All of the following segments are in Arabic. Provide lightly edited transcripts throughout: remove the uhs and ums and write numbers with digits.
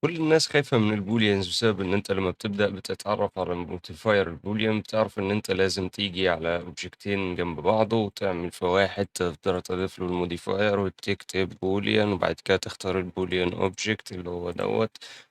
كل الناس خايفة من الbooleans بسبب إن أنت لمّا بتبدأ بتتعرّف على modifier الboolean بتعرف إن أنت لازم تيجي على أوبجكتين جنب بعضه وتعمل في واحد تقدر تضيف له الmodifier وتكتب boolean وبعد كده تختار الboolean object اللي هو دوّة،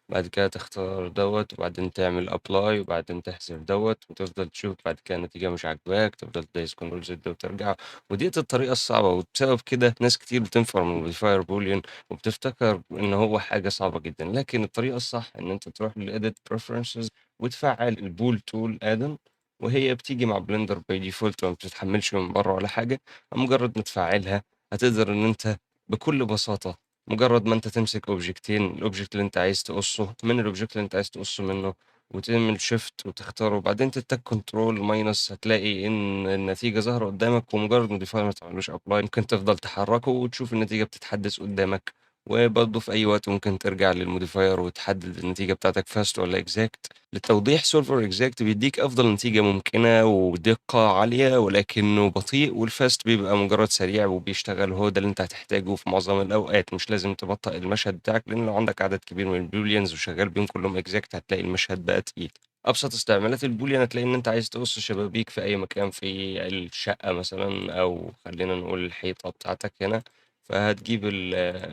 بعد كده تختار دوّة وبعدين تعمل apply وبعدين تحذف دوّة وتفضل تشوف بعد كده النتيجة مش عاجباك تفضل دايس Ctrl Z وترجع، وديّة الطريقة الصعبة وبسبب كده ناس كتير بتنفر من modifier boolean وبتفتكر إن هو حاجة صعبة جدًا، لكن الطريقة الصح إن أنت تروح لEdit Preferences وتفعّل الBool Tool Add-on وهي بتيجي مع Blender by default ما بتتحمّلش من برّه ولا حاجة، مجرّد ما تفعّلها هتقدر إن أنت بكل بساطة مجرّد ما أنت تمسك أوبجكتين، الObject اللي أنت عايز تقصّه من الObject اللي أنت عايز تقصّه منّه وتعمل Shift وتختاره وبعدين تتّك Control minus هتلاقي إن النتيجة ظاهرة قدّامك ومجرّد Modifier ما تعملوش Apply ممكن تفضل تحرّكه وتشوف النتيجة بتتحدّث قدّامك. وبرضه في أي وقت ممكن ترجع للmodifier وتحدد النتيجة بتاعتك fast والّا exact. لتوضيح solver exact بيدّيك أفضل نتيجة ممكنة ودقة عالية ولكنه بطيء، والfast بيبقى مجرد سريع وبيشتغل وهو ده اللي أنت هتحتاجه في معظم الأوقات، مش لازم تبطّئ المشهد بتاعك، لإن لو عندك عدد كبير من الbooleans وشغال بيهم كلّهم exact هتلاقي المشهد بقى تقيل. أبسط استعمالات الboolean هتلاقي إن أنت عايز تقص شبابيك في أي مكان في الشقة مثلًا أو خلّينا نقول الحيطة بتاعتك هنا، فهتجيب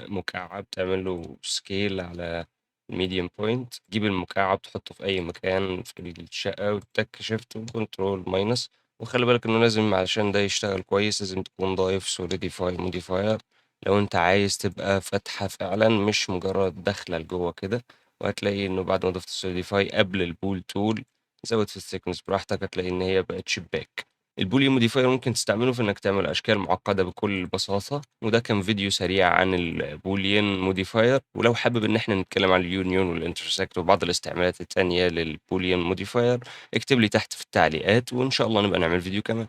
مكعب تعمل له scale على medium point تجيب المكعب تحطه في أي مكان في الشقة وتتك shift وcontrol minus وخلي بالك إنه لازم علشان ده يشتغل كويس لازم تكون ضايف solidify modifier لو أنت عايز تبقى فاتحة فعلًا مش مجرد داخلة لجوه كده، وهتلاقي إنه بعد ما ضفت solidify قبل الpool tool زود في الthickness براحتك هتلاقي إن هي بقت شباك. الboolean modifier ممكن تستعمله في إنك تعمل أشكال معقدة بكل بساطة، وده كان فيديو سريع عن الboolean modifier، ولو حابب إن إحنا نتكلم عن الunion والintersect وبعض الاستعمالات التانية للboolean modifier اكتب لي تحت في التعليقات، وإن شاء الله نبقى نعمل فيديو كمان.